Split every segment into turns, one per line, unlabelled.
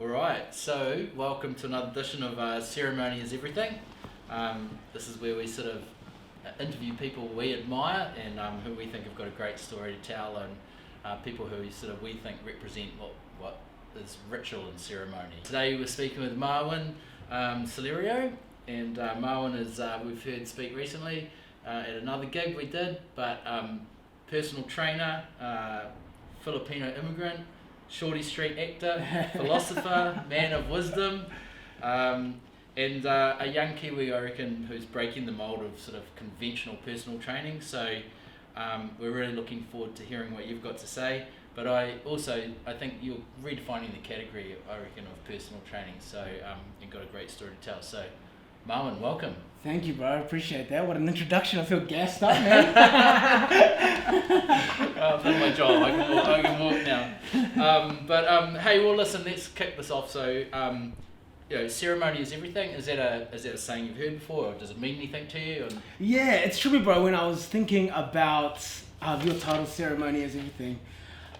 Alright, so welcome to another edition of Ceremony is Everything. This is where we sort of interview people we admire and who we think have got a great story to tell, and people who we think represent what is ritual and ceremony. Today we're speaking with Marwin Selerio, and Marwin is, we've heard speak recently at another gig we did, but personal trainer, Filipino immigrant, Shorty Street actor, philosopher, man of wisdom, and a young Kiwi, I reckon, who's breaking the mould of sort of conventional personal training. So we're really looking forward to hearing what you've got to say. But I think you're redefining the category, I reckon, of personal training. So you've got a great story to tell. So Marwin, welcome.
Thank you, bro. I appreciate that. What an introduction. I feel gassed up, man.
I've done my job. I can walk now. Hey, well, listen. Let's kick this off. So, ceremony is everything. Is that a saying you've heard before, or does it mean anything to you?
Yeah, it's true, bro. When I was thinking about your title, ceremony is everything,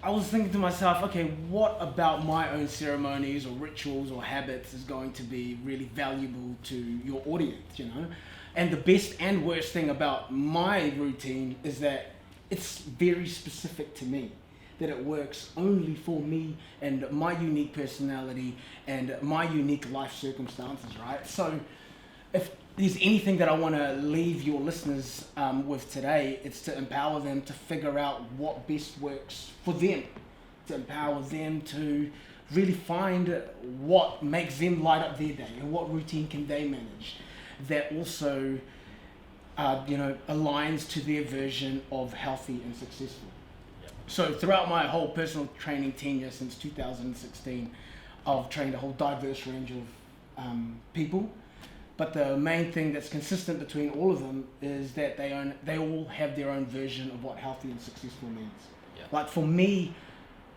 I was thinking to myself, okay, what about my own ceremonies or rituals or habits is going to be really valuable to your audience, you know? And the best and worst thing about my routine is that it's very specific to me, that it works only for me and my unique personality and my unique life circumstances, right? So if there's anything that I want to leave your listeners with today, it's to empower them to figure out what best works for them, to empower them to really find what makes them light up their day and what routine can they manage that also aligns to their version of healthy and successful.
Yep.
So throughout my whole personal training tenure since 2016, I've trained a whole diverse range of people. But the main thing that's consistent between all of them is that they all have their own version of what healthy and successful means.
Yeah.
Like for me,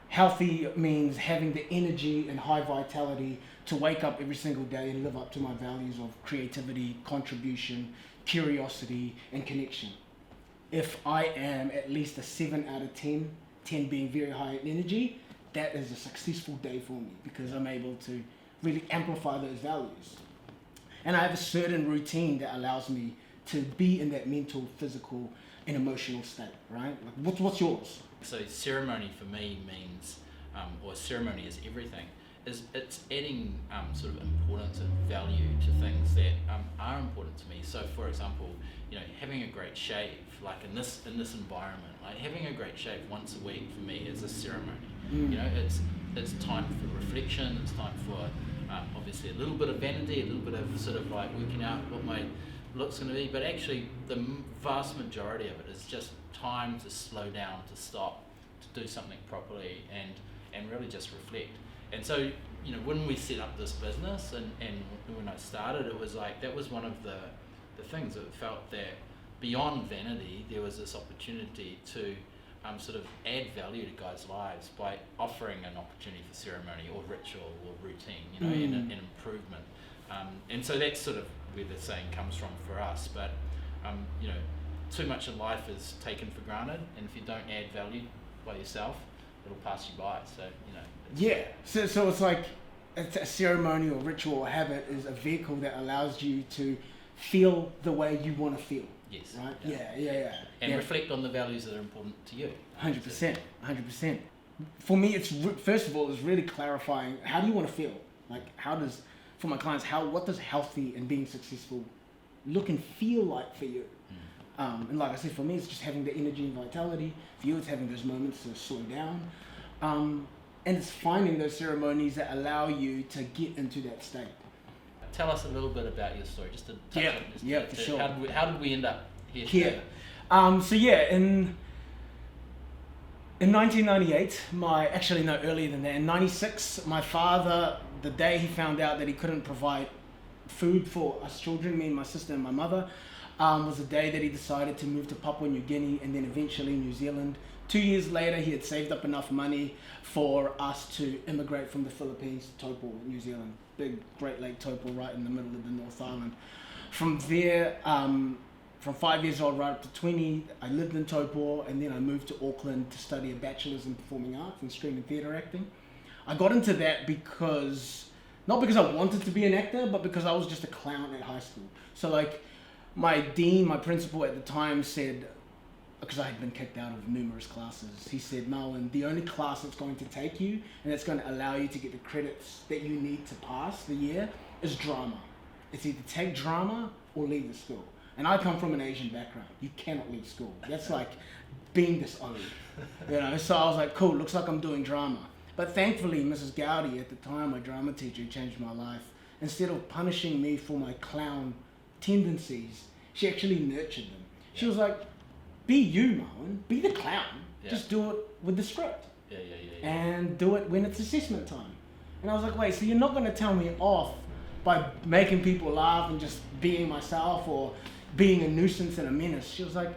healthy means having the energy and high vitality to wake up every single day and live up to my values of creativity, contribution, curiosity, and connection. If I am at least a 7 out of 10, 10 being very high in energy, that is a successful day for me because I'm able to really amplify those values. And I have a certain routine that allows me to be in that mental, physical, and emotional state, right? Like, what's yours?
So ceremony for me means, or ceremony is everything, it's adding sort of importance and value to things that are important to me. So for example, having a great shave, like in this environment, like having a great shave once a week for me is a ceremony. It's time for reflection, it's time for obviously a little bit of vanity, a little bit of sort of like working out what my look's going to be, but actually the vast majority of it is just time to slow down, to stop, to do something properly and really just reflect. And so, when we set up this business and when I started, it was like, that was one of the things that felt that beyond vanity, there was this opportunity to sort of add value to guys' lives by offering an opportunity for ceremony or ritual or routine, and an improvement. And so that's sort of where the saying comes from for us. But, too much of life is taken for granted, and if you don't add value by yourself, it'll pass you by. So,
So it's like a ceremony or ritual or habit is a vehicle that allows you to feel the way you want to feel.
Yes.
Right? Yeah.
And reflect on the values that are important to you.
100%. For me, first of all, it's really clarifying, how do you want to feel? Like, for my clients, what does healthy and being successful look and feel like for you? And like I said, for me, it's just having the energy and vitality. For you, it's having those moments to slow down. And it's finding those ceremonies that allow you to get into that state.
Tell us a little bit about your story, just to touch on.
For sure.
How did we end up here?
In 1998, earlier than that, in 96, my father, the day he found out that he couldn't provide food for us children, me and my sister and my mother, was the day that he decided to move to Papua New Guinea and then eventually New Zealand. 2 years later, he had saved up enough money for us to immigrate from the Philippines to Taupo, New Zealand. Big Great Lake Taupo right in the middle of the North Island. From there, from 5 years old right up to 20, I lived in Taupo, and then I moved to Auckland to study a bachelor's in performing arts and screen and theatre acting. I got into that not because I wanted to be an actor, but because I was just a clown at high school. So like, my principal at the time said, because I had been kicked out of numerous classes, he said, Marwin, the only class that's going to take you and that's going to allow you to get the credits that you need to pass the year is drama. It's either take drama or leave the school. And I come from an Asian background. You cannot leave school. That's like being disowned. So I was like, cool, looks like I'm doing drama. But thankfully, Mrs. Gowdy, at the time, my drama teacher, changed my life. Instead of punishing me for my clown tendencies, she actually nurtured them. She was like, be you, Marwin. Be the clown.
Yeah.
Just do it with the script.
Yeah.
And do it when it's assessment time. And I was like, wait, so you're not going to tell me off by making people laugh and just being myself or being a nuisance and a menace? She was like,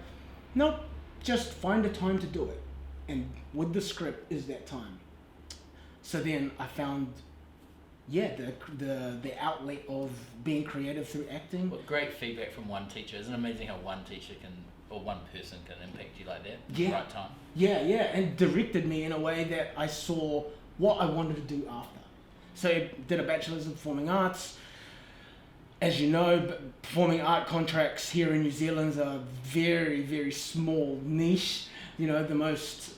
no, just find a time to do it. And with the script is that time. So then I found, the outlet of being creative through acting.
Well, great feedback from one teacher. Isn't it amazing how one teacher or one person can impact you like that at the right time?
Yeah, and directed me in a way that I saw what I wanted to do after. So I did a bachelor's in performing arts. As you know, performing art contracts here in New Zealand are very, very small niche. The most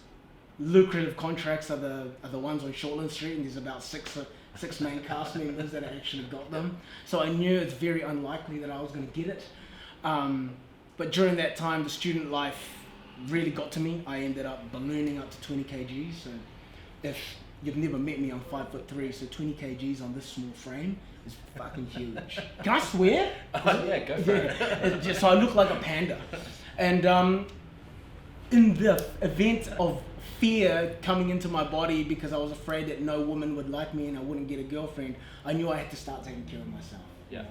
lucrative contracts are the ones on Shortland Street, and there's about six main cast members that actually got them. So I knew it's very unlikely that I was going to get it. But during that time, the student life really got to me. I ended up ballooning up to 20 kgs. So if you've never met me, I'm 5'3", so 20 kgs on this small frame is fucking huge. Can I swear?
Yeah, go for it.
So I look like a panda. And in the event of fear coming into my body because I was afraid that no woman would like me and I wouldn't get a girlfriend, I knew I had to start taking care of myself.
Yeah.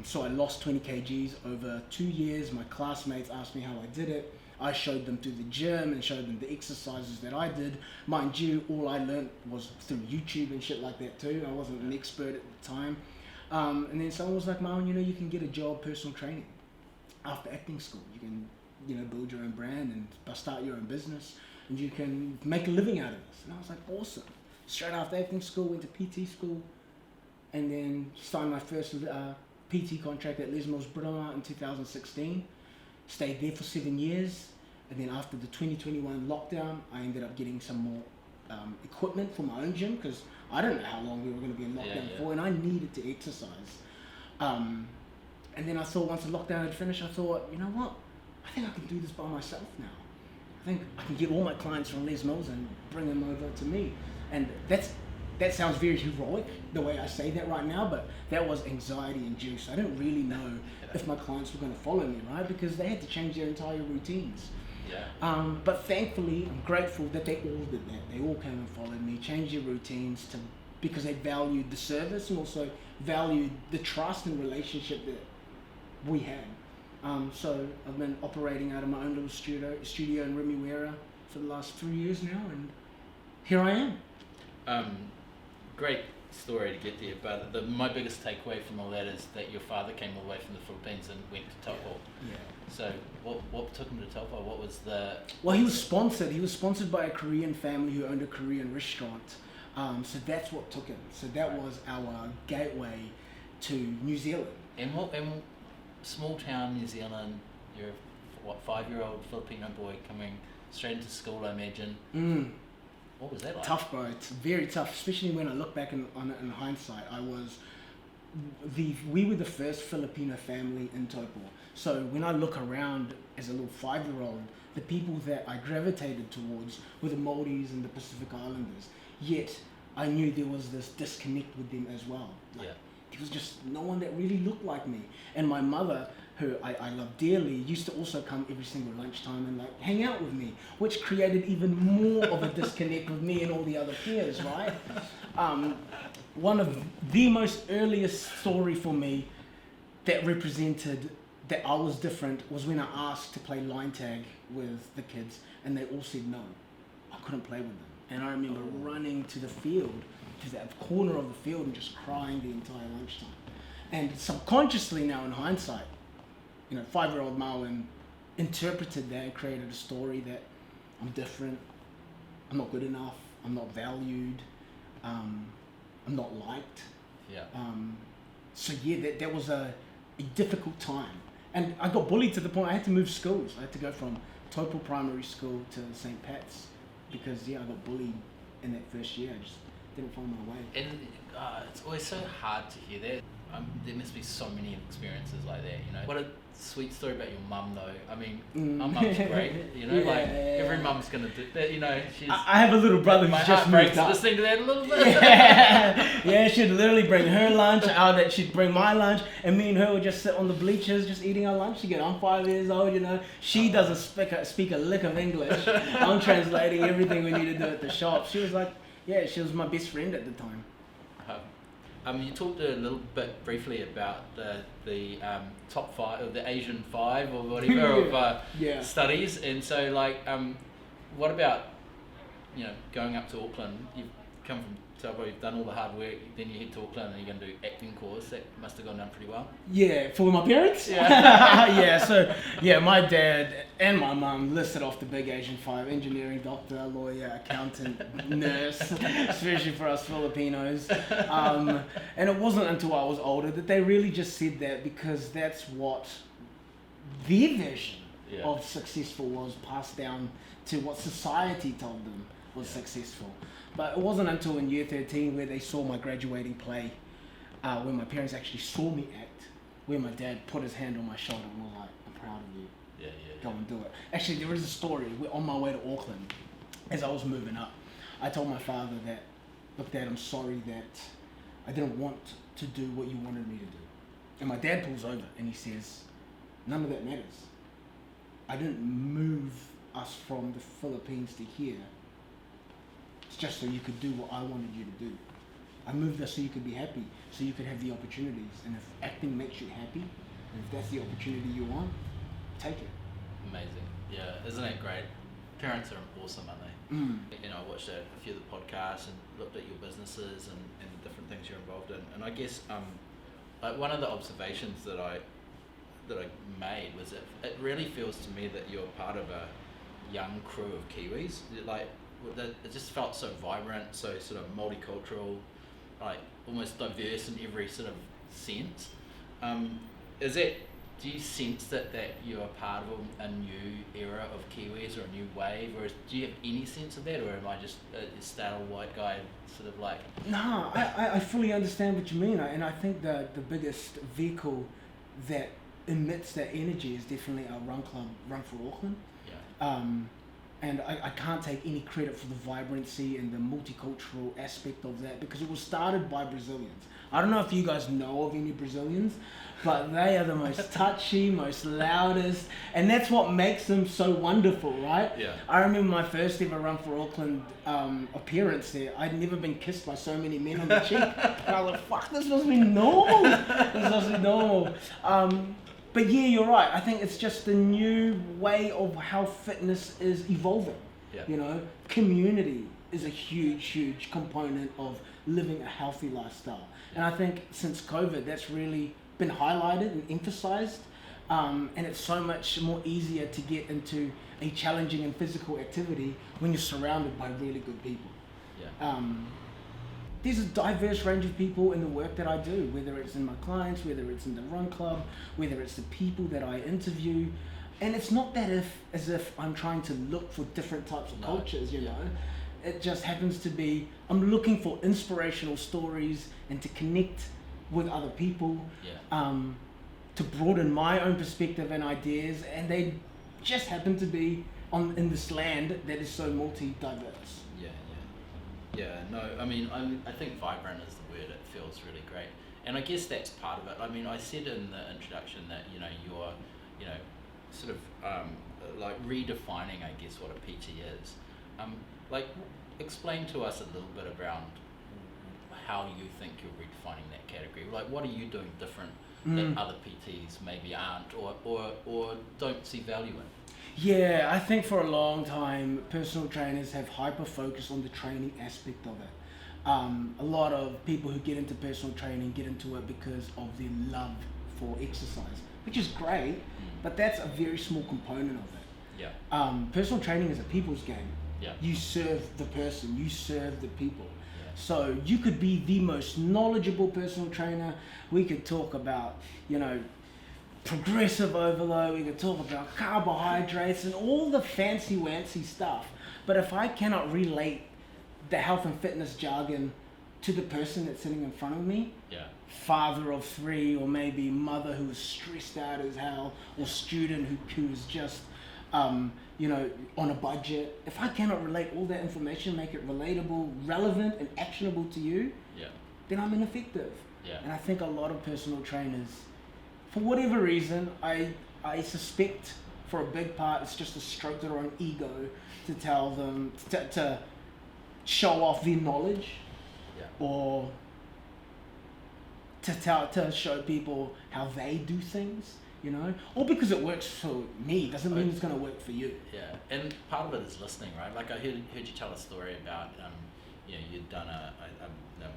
So I lost 20 kgs over 2 years. My classmates asked me how I did it. I showed them through the gym and showed them the exercises that I did. Mind you, all I learned was through YouTube and shit like that too. I wasn't an expert at the time. And then someone was like, Marwin, you can get a job personal training after acting school. You can, build your own brand and start your own business, and you can make a living out of this. And I was like, awesome. Straight after acting school, went to PT school, and then signed my first PT contract at Les Mills Britomart in 2016. Stayed there for 7 years, and then after the 2021 lockdown, I ended up getting some more equipment for my own gym because I don't know how long we were going to be in lockdown for, and I needed to exercise. And then I thought once the lockdown had finished, I thought, you know what? I think I can do this by myself now. I think I can get all my clients from Les Mills and bring them over to me. And that sounds very heroic, the way I say that right now, but that was anxiety induced. I didn't really know if my clients were going to follow me, right? Because they had to change their entire routines.
Yeah.
But thankfully, I'm grateful that they all did that. They all came and followed me, changed their routines because they valued the service and also valued the trust and relationship that we had. So I've been operating out of my own little studio in Remuera for the last 3 years now, and here I am.
Great story to get there, but my biggest takeaway from all that is that your father came all the way from the Philippines and went to Taupo.
Yeah.
So what took him to Taupo? What was the...
Well, he was sponsored. He was sponsored by a Korean family who owned a Korean restaurant. So that's what took him. So that was our gateway to New Zealand.
And small town New Zealand, you're a 5-year-old Filipino boy coming straight into school, I imagine. What was that like?
Tough, bro. It's very tough, especially when I look back on it in hindsight. We were the first Filipino family in Taupo. So when I look around as a little 5-year-old, the people that I gravitated towards were the Māoris and the Pacific Islanders. Yet I knew there was this disconnect with them as well. There was just no one that really looked like me. And my mother, who I love dearly, used to also come every single lunchtime and hang out with me, which created even more of a disconnect with me and all the other peers, right? One of the most earliest story for me that represented that I was different was when I asked to play line tag with the kids, and they all said no. I couldn't play with them. And I remember running to the field, to that corner of the field, and just crying the entire lunchtime. And subconsciously now in hindsight, 5-year-old Marwin interpreted that and created a story that I'm different, I'm not good enough, I'm not valued, I'm not liked.
Yeah.
So yeah, that was a difficult time. And I got bullied to the point I had to move schools. I had to go from Taupo Primary School to St. Pat's because I got bullied in that first year. I just didn't find my way.
And it's always so hard to hear that. There must be so many experiences like that, you know. What a sweet story about your mum, though. I mean, our mum's great, you know. Every mum's gonna do that, you know.
I have a little brother who's just moved up.
Listening to that a little bit.
Yeah, she'd literally bring her lunch out. That she'd bring my lunch, and me and her would just sit on the bleachers, just eating our lunch together. I'm 5 years old, you know. She doesn't speak a lick of English. I'm translating everything we need to do at the shop. She was like, she was my best friend at the time.
You talked a little bit briefly about the top 5 or the Asian 5 or whatever of studies, and so what about going up to Auckland? You've come from Taupo, you've done all the hard work, then you head to Auckland and you're going to do acting course. That must have gone down pretty well.
Yeah, for my parents?
Yeah.
My dad and my mum listed off the big Asian 5: engineering, doctor, lawyer, accountant, nurse, especially for us Filipinos. And it wasn't until I was older that they really just said that because that's what their version of successful was, passed down to what society told them was successful. But it wasn't until in year 13 where they saw my graduating play, where my parents actually saw me act, where my dad put his hand on my shoulder and was like, I'm proud of you. Go and do it. Actually, there is a story. We're on my way to Auckland. As I was moving up, I told my father that, look, Dad, I'm sorry that I didn't want to do what you wanted me to do. And my dad pulls over and he says, none of that matters. I didn't move us from the Philippines to here. It's just so you could do what I wanted you to do. I moved us so you could be happy, so you could have the opportunities. And if acting makes you happy, and if that's the opportunity you want, take it.
Amazing. Yeah, isn't it great? Parents are awesome, aren't they? I watched a few of the podcasts and looked at your businesses and different things you're involved in. And I guess one of the observations that I made was that it really feels to me that you're part of a young crew of Kiwis. It just felt so vibrant, so sort of multicultural, almost diverse in every sort of sense. Do you sense that you're part of a new era of Kiwis or a new wave, or do you have any sense of that, or am I just a stale white guy sort of like?
No, I fully understand what you mean, and I think that the biggest vehicle that emits that energy is definitely our run club, Run for Auckland. And I can't take any credit for the vibrancy and the multicultural aspect of that because it was started by Brazilians. I don't know if you guys know of any Brazilians, but they are the most touchy, most loudest, and that's what makes them so wonderful, right?
Yeah.
I remember my first ever Run for Auckland appearance there. I'd never been kissed by so many men on the cheek. And I was like, fuck, this must be normal. This must be normal. But yeah, you're right. I think it's just the new way of how fitness is evolving.
Yeah.
Community is a huge, huge component of living a healthy lifestyle. And I think since COVID, that's really been highlighted and emphasized. And it's so much more easier to get into a challenging and physical activity when you're surrounded by really good people.
Yeah.
There's a diverse range of people in the work that I do, whether it's in my clients, whether it's in the Run Club, whether it's the people that I interview. And it's not that as if I'm trying to look for different types of cultures, you know. It just happens to be, I'm looking for inspirational stories and to connect with other people, to broaden my own perspective and ideas. And they just happen to be in this land that is so multi-diverse.
Yeah, no, I mean, I think vibrant is the word. It feels really great. And I guess that's part of it. I mean, I said in the introduction that, you're, sort of redefining, I guess, what a PT is. Explain to us a little bit around how you think you're redefining that category. What are you doing different that other PTs maybe aren't or don't see value in?
Yeah, I think for a long time, personal trainers have hyper-focused on the training aspect of it. A lot of people who get into personal training get into it because of their love for exercise, which is great, but that's a very small component of it.
Yeah.
Personal training is a people's game.
Yeah.
You serve the person, you serve the people. So you could be the most knowledgeable personal trainer. We could talk about, progressive overload. We could talk about carbohydrates and all the fancy wancy stuff. But if I cannot relate the health and fitness jargon to the person that's sitting in front of me, father of 3, or maybe mother who is stressed out as hell, or student who is just on a budget. If I cannot relate all that information, make it relatable, relevant, and actionable to you, then I'm ineffective. And I think a lot of personal trainers, for whatever reason, I suspect for a big part it's just a stroke to their own ego to tell them to show off their knowledge, or to show people how they do things. Or because it works for me doesn't mean it's going to work for you.
And part of it is listening, right? Like I heard you tell a story about you'd done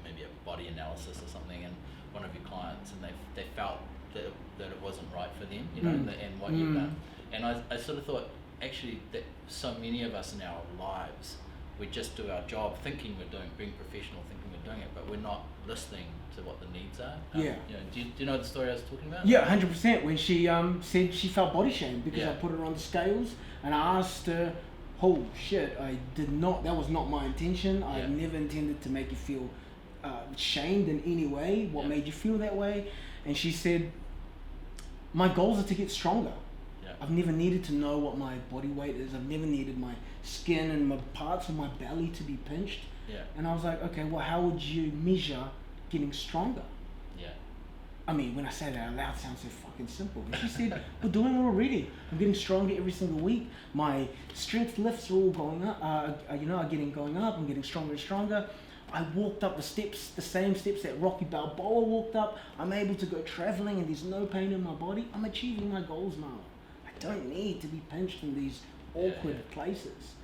maybe a body analysis or something, and one of your clients, and they felt that it wasn't right for them, and what you've done. And I sort of thought, actually, that so many of us in our lives, we just do our job thinking we're being professional, thinking we're doing it, but we're not listening to what the needs are. Do you know the story I was talking about?
Yeah, 100%. When she said she felt body shamed because I put her on the scales, and I asked her, "Oh shit, I did not. That was not my intention. I never intended to make you feel shamed in any way. What made you feel that way?" And she said, "My goals are to get stronger. I've never needed to know what my body weight is. I've never needed my skin and my parts of my belly to be pinched." And I was like, okay, well, how would you measure getting stronger? I mean, when I say that out loud, it sounds so fucking simple. But she said, we're doing it already. I'm getting stronger every single week. My strength lifts are all going up, are going up. I'm getting stronger and stronger. I walked up the same steps that Rocky Balboa walked up. I'm able to go traveling and there's no pain in my body. I'm achieving my goals now. I don't need to be pinched in these awkward places.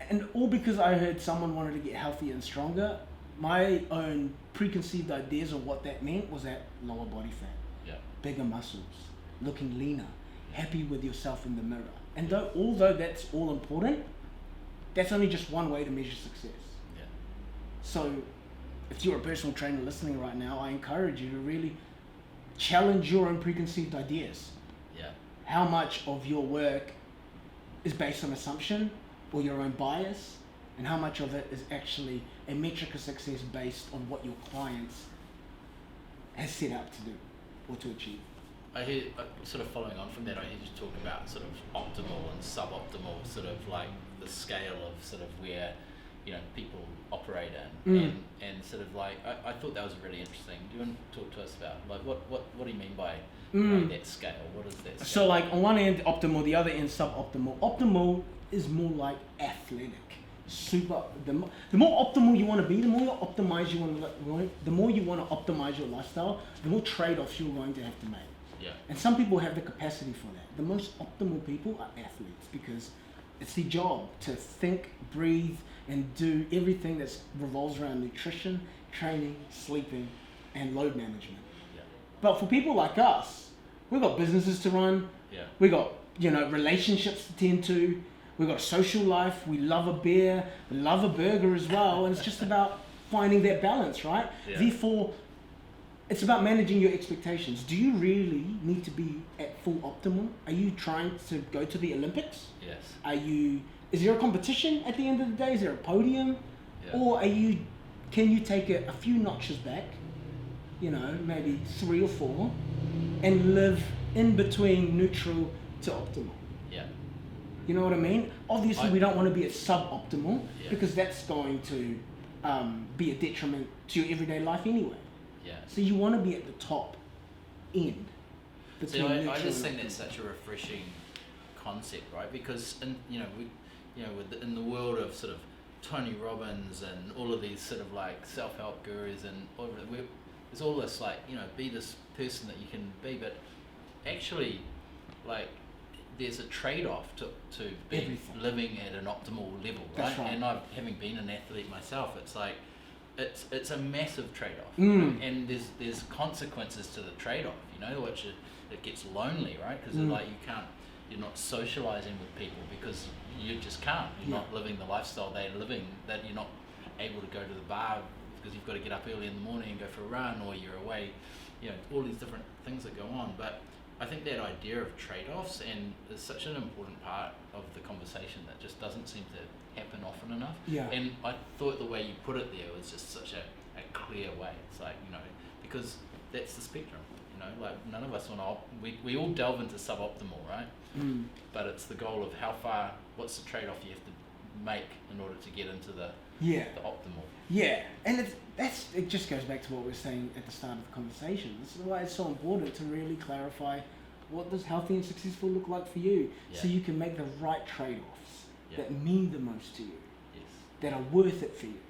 And all because I heard someone wanted to get healthier and stronger. My own preconceived ideas of what that meant was that lower body fat, bigger muscles, looking leaner, happy with yourself in the mirror. And although that's all important, that's only just one way to measure success. So if you're a personal trainer listening right now, I encourage you to really challenge your own preconceived ideas. How much of your work is based on assumption or your own bias, and how much of it is actually a metric of success based on what your clients has set out to do or to achieve.
I hear, sort of following on from that, I hear you talk about sort of optimal and suboptimal, sort of like the scale of sort of where people operate in, and sort of like I thought that was really interesting. Do you want to talk to us about like what do you mean by that scale? What is that scale?
So like on one end optimal, the other end suboptimal. Optimal is more like athletic. The more optimal you want to be, the more you optimize the more you want to optimize your lifestyle, the more trade-offs you're going to have to make. And some people have the capacity for that. The most optimal people are athletes because it's their job to think, breathe, and do everything that revolves around nutrition, training, sleeping, and load management. But for people like us, we've got businesses to run. We've got relationships to tend to. We've got a social life. We love a beer. We love a burger as well. And it's just about finding that balance, right? Therefore, it's about managing your expectations. Do you really need to be at full optimal? Are you trying to go to the Olympics? Is there a competition at the end of the day? Is there a podium? Or can you take it a few notches back, maybe 3 or 4, and live in between neutral to optimal? You know what I mean? Obviously, we don't want to be at suboptimal because that's going to be a detriment to your everyday life anyway. So you want to be at the top end.
So I just think that's such a refreshing concept, right? Because in the world of sort of Tony Robbins and all of these sort of like self-help gurus and all of it, there's all this like be this person that you can be, but actually like there's a trade-off to living at an optimal level, right? And having been an athlete myself, it's like it's a massive trade-off, and there's consequences to the trade-off, which it gets lonely, right? Because like you're not socializing with people because you just can't. You're not living the lifestyle they're living, that you're not able to go to the bar because you've got to get up early in the morning and go for a run, or you're away, all these different things that go on. But I think that idea of trade-offs and is such an important part of the conversation that just doesn't seem to happen often enough.
Yeah.
And I thought the way you put it there was just such a clear way. It's like, because that's the spectrum, like none of us we all delve into suboptimal, right? But it's the goal of what's the trade-off you have to make in order to get into the optimal.
Yeah, and it just goes back to what we were saying at the start of the conversation. This is why it's so important to really clarify what does healthy and successful look like for you, so you can make the right trade-offs that mean the most to you, that are worth it for you,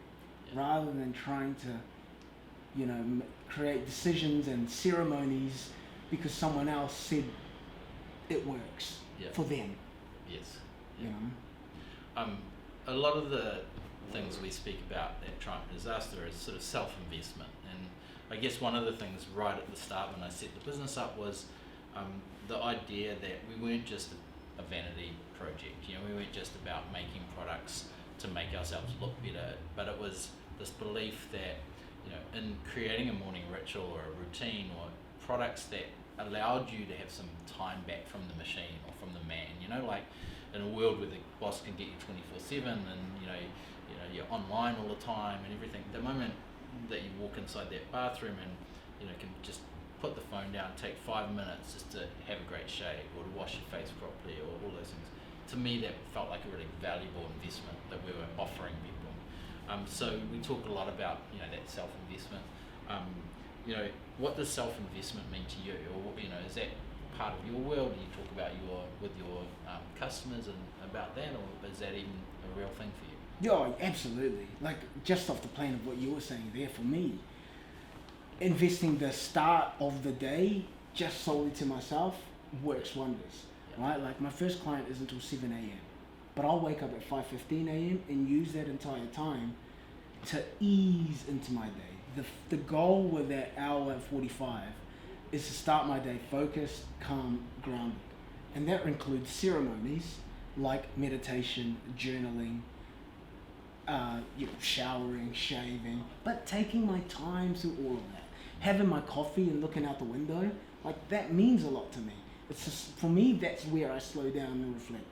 rather than trying to, create decisions and ceremonies because someone else said it works for them.
Yes.
Yeah.
A lot of the things we speak about at Triumph Disaster is sort of self-investment, and I guess one of the things right at the start when I set the business up was the idea that we weren't just a vanity project. We weren't just about making products to make ourselves look better, but it was this belief that in creating a morning ritual or a routine or products that allowed you to have some time back from the machine or from the man, like in a world where the boss can get you 24/7 and you're online all the time and everything. The moment that you walk inside that bathroom and can just put the phone down, take 5 minutes just to have a great shave or to wash your face properly or all those things, to me that felt like a really valuable investment that we were offering people. So we talk a lot about that self-investment. What does self-investment mean to you, or is that part of your world? Do you talk about with your customers and about that, or is that even a real thing for you?
Yeah, absolutely. Like, just off the plane of what you were saying there, for me, investing the start of the day just solely to myself works wonders, right? Like, my first client is until 7 a.m. But I'll wake up at 5:15 a.m. and use that entire time to ease into my day. The goal with that hour at 45 is to start my day focused, calm, grounded. And that includes ceremonies like meditation, journaling, showering, shaving, but taking my time through all of that. Having my coffee and looking out the window, like, that means a lot to me. It's just, for me, that's where I slow down and reflect.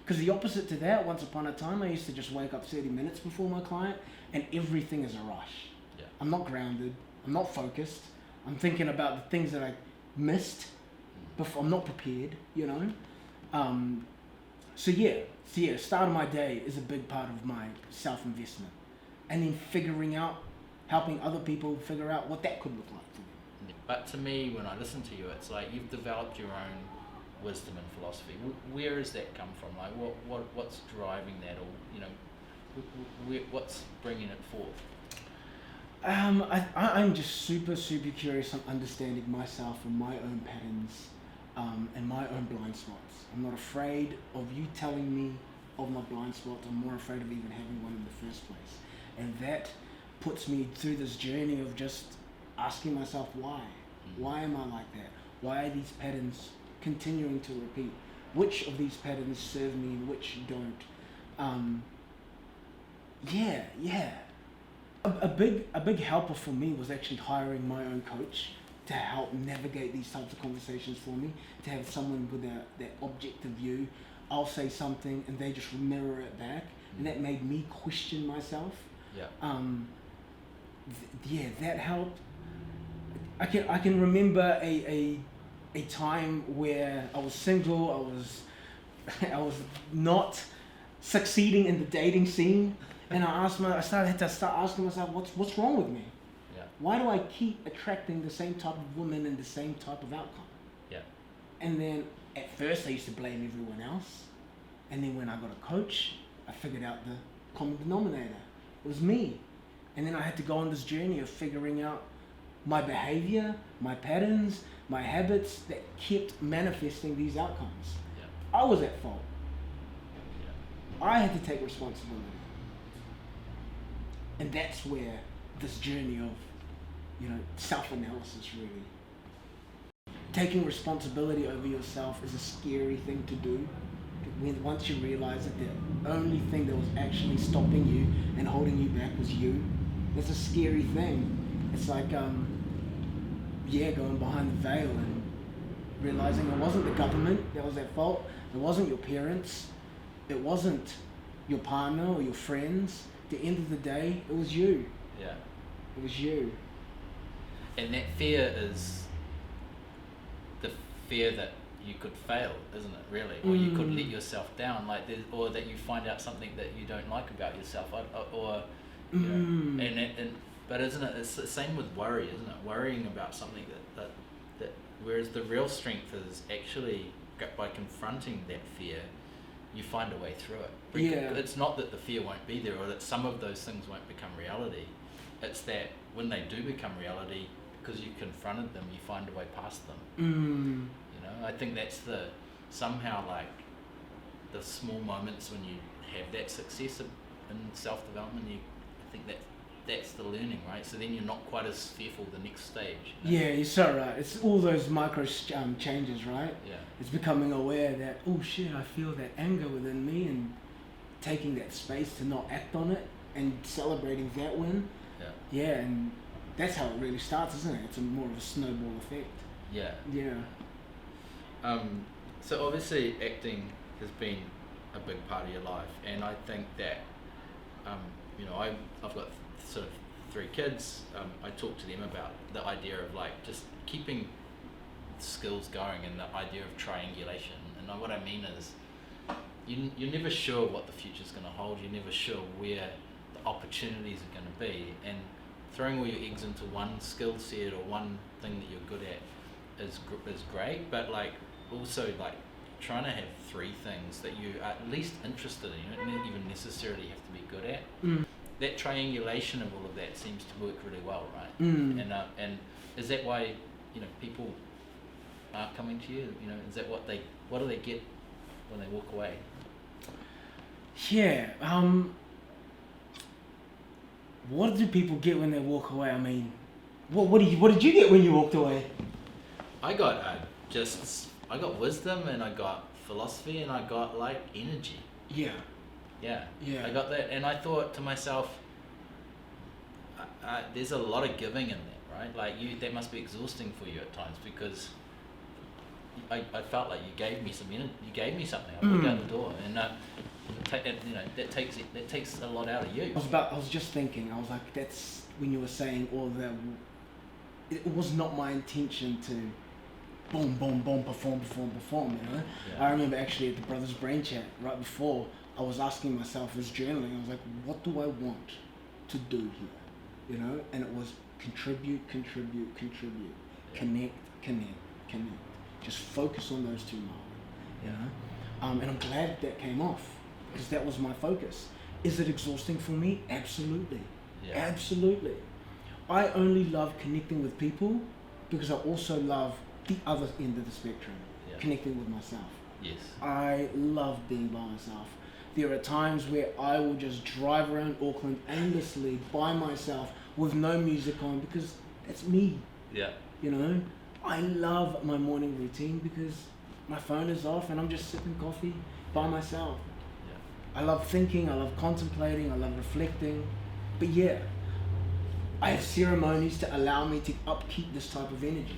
Because the opposite to that, once upon a time, I used to just wake up 30 minutes before my client and everything is a rush.
Yeah.
I'm not grounded, I'm not focused, I'm thinking about the things that I missed, before I'm not prepared, So start of my day is a big part of my self-investment. And then helping other people figure out what that could look like for them.
But to me, when I listen to you, it's like you've developed your own wisdom and philosophy. Where does that come from? Like, what's driving that, or what's bringing it forth?
I'm just super curious on understanding myself and my own patterns, and my own blind spots. I'm not afraid of you telling me of my blind spots. I'm more afraid of even having one in the first place, and that puts me through this journey of just asking myself why. Why am I like that? Why are these patterns continuing to repeat? Which of these patterns serve me and which don't? A big helper for me was actually hiring my own coach to help navigate these types of conversations for me, to have someone with that objective view. I'll say something and they just mirror it back, and that made me question myself. That helped. I can remember a time where I was single, I was not succeeding in the dating scene, and I had to start asking myself, what's wrong with me?
Yeah.
Why do I keep attracting the same type of woman and the same type of outcome?
Yeah.
And then at first I used to blame everyone else, and then when I got a coach, I figured out the common denominator. It was me. And then I had to go on this journey of figuring out my behavior, my patterns, my habits that kept manifesting these outcomes.
Yeah.
I was at fault.
Yeah.
I had to take responsibility. And that's where this journey of, self-analysis really. Taking responsibility over yourself is a scary thing to do, to once you realize that the only thing that was actually stopping you and holding you back was you, that's a scary thing. It's like, going behind the veil and realizing it wasn't the government that was at fault, it wasn't your parents, it wasn't your partner or your friends. At the end of the day, it was you.
Yeah.
It was you.
And that fear is the fear that you could fail, isn't it? Really, or you could let yourself down, or that you find out something that you don't like about yourself, or you know, but isn't it? It's the same with worry, isn't it? Worrying about something that whereas the real strength is actually by confronting that fear, you find a way through it.
Yeah.
It's not that the fear won't be there or that some of those things won't become reality. It's that when they do become reality, because you confronted them, you find a way past them. You know, I think that's somehow like the small moments when you have that success in self-development. I think that's the learning, right? So then you're not quite as fearful the next stage. You know?
Yeah, you're so right. It's all those micro changes, right?
Yeah.
It's becoming aware that, oh shit, I feel that anger within me, and taking that space to not act on it and celebrating that win.
Yeah.
Yeah, and that's how it really starts, isn't it? It's more of a snowball effect.
Yeah.
Yeah.
So obviously acting has been a big part of your life, and I think that, you know, I've got sort of 3 kids. I talk to them about the idea of like just keeping skills going and the idea of triangulation. And what I mean is, you're never sure what the future's going to hold. You're never sure where the opportunities are going to be, and throwing all your eggs into one skill set or one thing that you're good at is great, but like also like trying to have 3 things that you are at least interested in. You don't even necessarily have to be good at. That triangulation of all of that seems to work really well, right? And is that why, you know, people are coming to you? You know, is that what do they get when they walk away?
Yeah. What do people get when they walk away? I mean, what did you get when you walked away?
I got wisdom, and I got philosophy, and I got like energy.
Yeah.
I got that, and I thought to myself, there's a lot of giving in that, right? Like that must be exhausting for you at times, because I felt like you gave me some energy, you gave me something. I walked out the door, and you know, that takes a lot out of you.
I was just thinking. I was like, that's when you were saying all that. It was not my intention to boom, perform. You know.
Yeah.
I remember actually at the Brothers Brain Chat right before, I was asking myself, I was journaling. I was like, what do I want to do here? You know, and it was contribute,
Yeah.
connect. Just focus on those 2 marks. You know, and I'm glad that came off, because that was my focus. Is it exhausting for me? Absolutely.
Yeah.
Absolutely. I only love connecting with people because I also love the other end of the spectrum, connecting with myself.
Yes.
I love being by myself. There are times where I will just drive around Auckland aimlessly by myself with no music on, because that's me.
Yeah.
You know, I love my morning routine because my phone is off and I'm just sipping coffee by myself.
Yeah.
I love thinking, I love contemplating, I love reflecting. But yeah, I have ceremonies to allow me to upkeep this type of energy.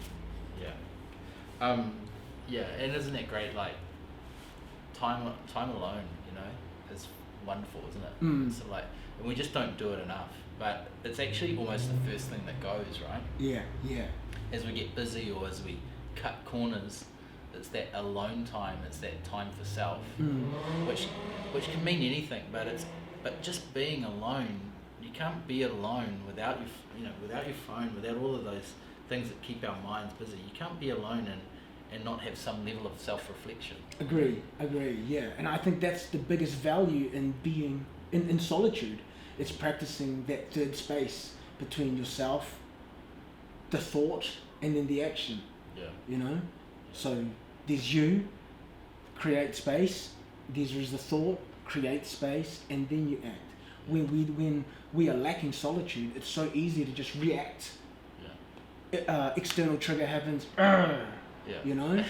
Yeah. Yeah, and isn't it great, like, time alone, you know, is wonderful, isn't it? So like, and we just don't do it enough, but it's actually almost the first thing that goes, right?
Yeah.
As we get busy or as we cut corners, it's that alone time, it's that time for self, which can mean anything, but just being alone. You can't be alone without without your phone, without all of those things that keep our minds busy. You can't be alone and not have some level of self-reflection.
Agree, yeah. And I think that's the biggest value in being in solitude. It's practicing that third space between yourself, the thought, and then the action.
Yeah.
You know? So there's you, create space, there's the thought, create space, and then you act. When we are lacking solitude, it's so easy to just react.
Yeah.
External trigger happens,
Yeah.
You know,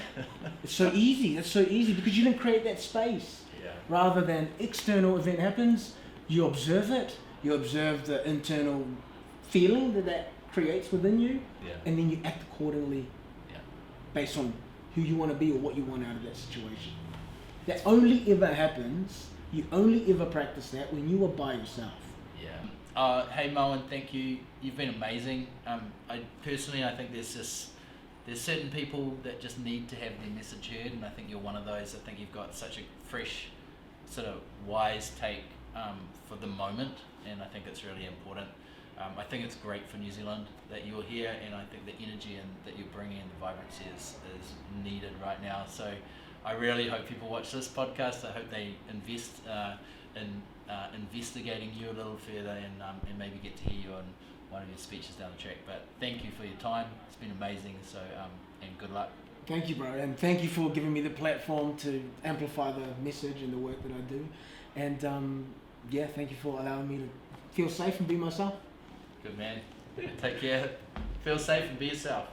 it's so easy. It's so easy because you didn't create that space.
Yeah.
Rather than external event happens, you observe it. You observe the internal feeling that creates within you,
Yeah.
and then you act accordingly
Yeah.
based on who you want to be or what you want out of that situation. That only ever happens. You only ever practice that when you are by yourself.
Yeah. Hey Marwin, thank you. You've been amazing. I think there's certain people that just need to have their message heard, and I think you're one of those. I think you've got such a fresh, sort of wise take for the moment, and I think it's really important. I think it's great for New Zealand that you're here, and I think the energy that you're bringing and the vibrancy is needed right now. So I really hope people watch this podcast. I hope they invest in investigating you a little further, and maybe get to hear you on one of your speeches down the track. But thank you for your time. It's been amazing. So and good luck.
Thank you, bro, and thank you for giving me the platform to amplify the message and the work that I do. And thank you for allowing me to feel safe and be myself.
Good man. Take care. Feel safe and be yourself.